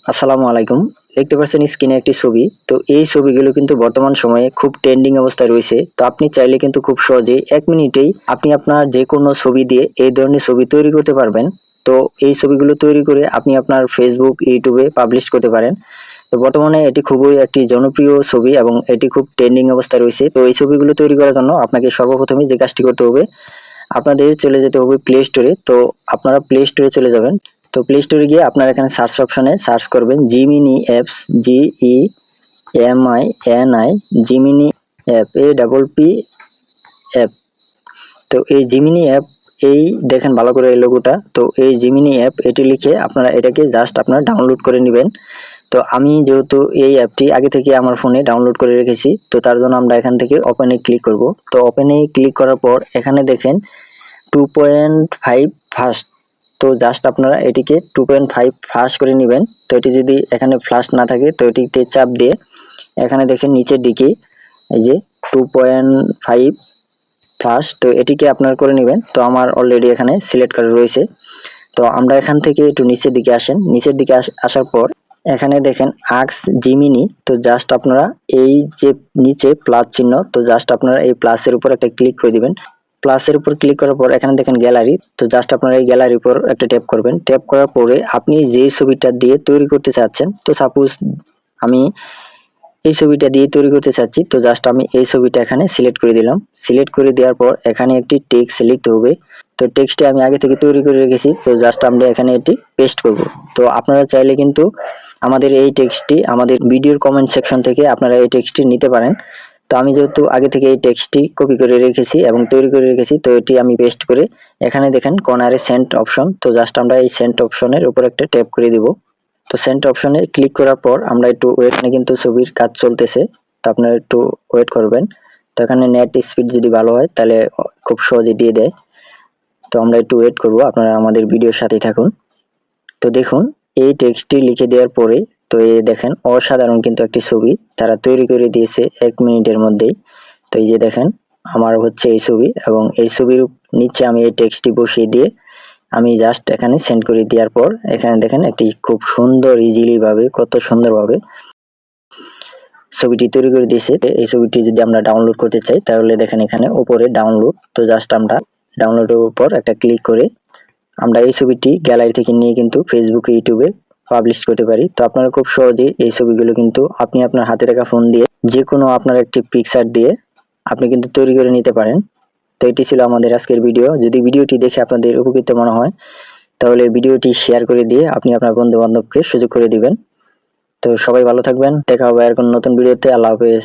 আসসালামু আলাইকুম। দেখতে পাচ্ছেন স্ক্রিনে একটি ছবি। তো এই ছবিগুলো কিন্তু বর্তমান সময়ে খুব ট্রেন্ডিং অবস্থায় রয়েছে। তো আপনি চাইলে কিন্তু খুব সহজেই ১ মিনিটেই আপনি আপনার যেকোনো ছবি দিয়ে এই ধরনের ছবি তৈরি করতে পারবেন। তো এই ছবিগুলো তৈরি করে আপনি আপনার Facebook, YouTube এ পাবলিশ করতে পারেন। তো বর্তমানে এটি খুবই একটি জনপ্রিয় ছবি এবং এটি খুব ট্রেন্ডিং অবস্থায় রয়েছে। তো এই ছবিগুলো তৈরি করার জন্য আপনাকে সর্বপ্রথমে যে কাজটি করতে হবে, আপনাদের চলে যেতে হবে প্লে স্টোরে। তো আপনারা প্লে স্টোরে চলে যাবেন। তো প্লে স্টোরে গিয়ে আপনারা এখানে সার্চ অপশনে সার্চ করবেন Gemini apps, GEMINI, Gemini app, APP app. তো এই জিমিনি অ্যাপ, এই দেখেন ভালো করে এই লোগোটা। তো এই জিমিনি অ্যাপ এটি লিখে আপনারা এটাকে জাস্ট আপনারা ডাউনলোড করে নেবেন। তো আমি যেহেতু এই অ্যাপটি আগে থেকে আমার ফোনে ডাউনলোড করে রেখেছি, তো তার জন্য আমরা এখান থেকে ওপেনে ক্লিক করব। তো ওপেনে ক্লিক করার পর এখানে দেখেন 2.5 ফাস্ট। তো জাস্ট আপনারা এটিকে 2.5 ফ্লাশ করে নেবেন। তো এটি যদি এখানে ফ্লাশ না থাকে তো এটিতে চাপ দিয়ে এখানে দেখেন নিচের দিকে এই যে 2.5 ফ্লাশ, তো এটিকে আপনারা করে নেবেন। তো আমার অলরেডি এখানে সিলেক্ট করা রয়েছে। তো আমরা এখান থেকে একটু নিচের দিকে আসেন। নিচের দিকে আসার পর এখানে দেখেন আস্ক জিমিনি। তো জাস্ট আপনারা এই যে নিচে প্লাস চিহ্ন, তো জাস্ট আপনারা এই প্লাসের উপর একটা ক্লিক করে দিবেন। প্লাসের উপর ক্লিক করার পর এখানে দেখেন গ্যালারি। তো জাস্ট আপনারা এই গ্যালারির উপর একটা ট্যাপ করবেন। ট্যাপ করার পরে আপনি যে ছবিটা দিয়ে তৈরি করতে চাচ্ছেন, তো সাপোজ আমি এই ছবিটা দিয়ে তৈরি করতে চাচ্ছি, তো জাস্ট আমি এই ছবিটা এখানে সিলেক্ট করে দিলাম। সিলেক্ট করে দেওয়ার পর এখানে একটি টেক্সট লিখতে হবে। তো টেক্সটটি আমি আগে থেকে তৈরি করে রেখেছি। তো জাস্ট আমরা এখানে এটি পেস্ট করব। তো আপনারা চাইলে কিন্তু আমাদের এই টেক্সটটি আমাদের ভিডিওর কমেন্ট সেকশন থেকে আপনারা এই টেক্সটটি নিতে পারেন। তো আমি যেহেতু আগে থেকে এই টেক্সটটি কপি করে রেখেছি এবং তৈরি করে রেখেছি, তো এটি আমি পেস্ট করে এখানে দেখেন কর্নারে সেন্ড অপশন। তো জাস্ট আমরা এই সেন্ড অপশনের উপর একটা ট্যাপ করে দিব। তো সেন্ড অপশনে ক্লিক করার পর আমরা একটু ওয়েট, কিন্তু ছবির কাজ চলতেছে, তো আপনারা একটু ওয়েট করবেন। তো এখানে নেট স্পিড যদি ভালো হয় তাহলে খুব সহজে দিয়ে দেয়। তো আমরা একটু ওয়েট করব, আপনারা আমাদের ভিডিওর সাথেই থাকুন। তো দেখুন এই টেক্সটটি লিখে দেওয়ার পরে তো এই দেখেন অসাধারণ কিন্তু একটি ছবি তারা তৈরি করে দিয়েছে 1 মিনিটের মধ্যেই। তো এই যে দেখেন আমার হচ্ছে এই ছবি, এবং এই ছবির নিচে আমি এই টেক্সটটি বসিয়ে দিয়ে আমি জাস্ট এখানে সেন্ড করে দেওয়ার পর এখানে দেখেন একটি খুব সুন্দর ইজিলি ভাবে, কত সুন্দরভাবে ছবিটি তৈরি করে দিয়েছে। এই ছবিটি যদি আমরা ডাউনলোড করতে চাই তাহলে দেখেন এখানে উপরে ডাউনলোড। তো জাস্ট আমরা ডাউনলোডের উপর একটা ক্লিক করে আমরা এই ছবিটি গ্যালারি থেকে নিয়ে কিন্তু ফেসবুকে, ইউটিউবে পাবলিশ করতে পারি। তো আপনারা খুব সহজেই এই ছবিগুলো কিন্তু আপনি আপনার হাতে থাকা ফোন দিয়ে যে কোনো আপনার একটি পিকচার দিয়ে আপনি কিন্তু তৈরি করে নিতে পারেন। তো এটি ছিল আমাদের আজকের ভিডিও। যদি ভিডিওটি দেখে আপনাদের উপকৃত মনে হয় তাহলে ভিডিওটি শেয়ার করে দিয়ে আপনি আপনার বন্ধু বান্ধবকে সুযোগ করে দিবেন। তো সবাই ভালো থাকবেন, দেখা হবে আর কোন নতুন ভিডিওতে। আল্লাহ হাফেজ।